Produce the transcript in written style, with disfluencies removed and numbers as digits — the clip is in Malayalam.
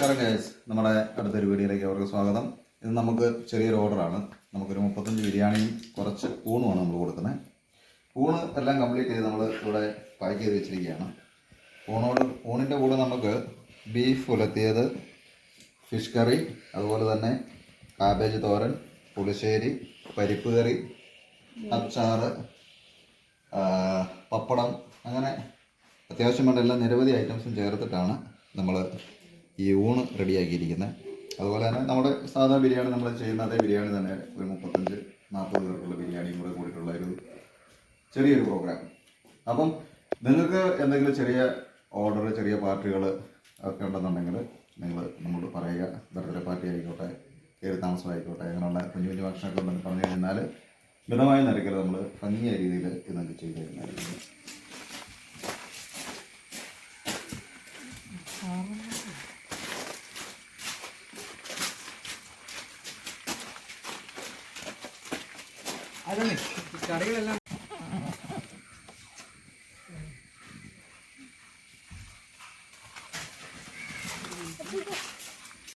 നമസ്കാരം ഗൈസ്, നമ്മുടെ അടുത്തൊരു വീഡിയോയിലേക്ക് അവർക്ക് സ്വാഗതം. ഇത് നമുക്ക് ചെറിയൊരു ഓർഡറാണ്. നമുക്കൊരു 35 ബിരിയാണിയും കുറച്ച് ഊണുമാണ് നമ്മൾ കൊടുക്കുന്നത്. ഊണ് എല്ലാം കംപ്ലീറ്റ് ചെയ്ത് നമ്മൾ ഇവിടെ പാക്ക് ചെയ്ത് വെച്ചിരിക്കുകയാണ്. ഊണിൻ്റെ കൂടെ നമുക്ക് ബീഫ് ഉലത്തിയത്, ഫിഷ് കറി, അതുപോലെ തന്നെ കാബേജ് തോരൻ, പുളിശ്ശേരി, പരിപ്പ് കറി, അച്ചാറ്, പപ്പടം, അങ്ങനെ അത്യാവശ്യം വേണ്ട എല്ലാ നിരവധി ഐറ്റംസും ചേർത്തിട്ടാണ് നമ്മൾ ഈ ഊണ് റെഡിയാക്കിയിരിക്കുന്നത്. അതുപോലെ തന്നെ നമ്മുടെ സാധാ ബിരിയാണി നമ്മൾ ചെയ്യുന്ന അതേ ബിരിയാണി തന്നെ ഒരു 35-40 പേർക്കുള്ള ബിരിയാണിയും കൂടെ കൂടിയിട്ടുള്ള ഒരു ചെറിയൊരു പ്രോഗ്രാം. അപ്പം നിങ്ങൾക്ക് എന്തെങ്കിലും ചെറിയ ഓർഡർ, ചെറിയ പാർട്ടികൾ ഒക്കെ ഉണ്ടെന്നുണ്ടെങ്കിൽ നിങ്ങൾ നമ്മളോട് പറയുക. ബർത്ത്ഡേ പാർട്ടി ആയിക്കോട്ടെ, കയറി താമസമായിക്കോട്ടെ, അങ്ങനെയുള്ള കുഞ്ഞു കുഞ്ഞു ഭക്ഷണമൊക്കെ ഉണ്ടെന്ന് പറഞ്ഞു കഴിഞ്ഞാൽ മിതമായ നിരക്കിൽ നമ്മൾ ഭംഗിയായ രീതിയിൽ ഇത് നമുക്ക് ചെയ്തു തരുന്നതായിരിക്കും. അതന്നെ കറികളെല്ലാം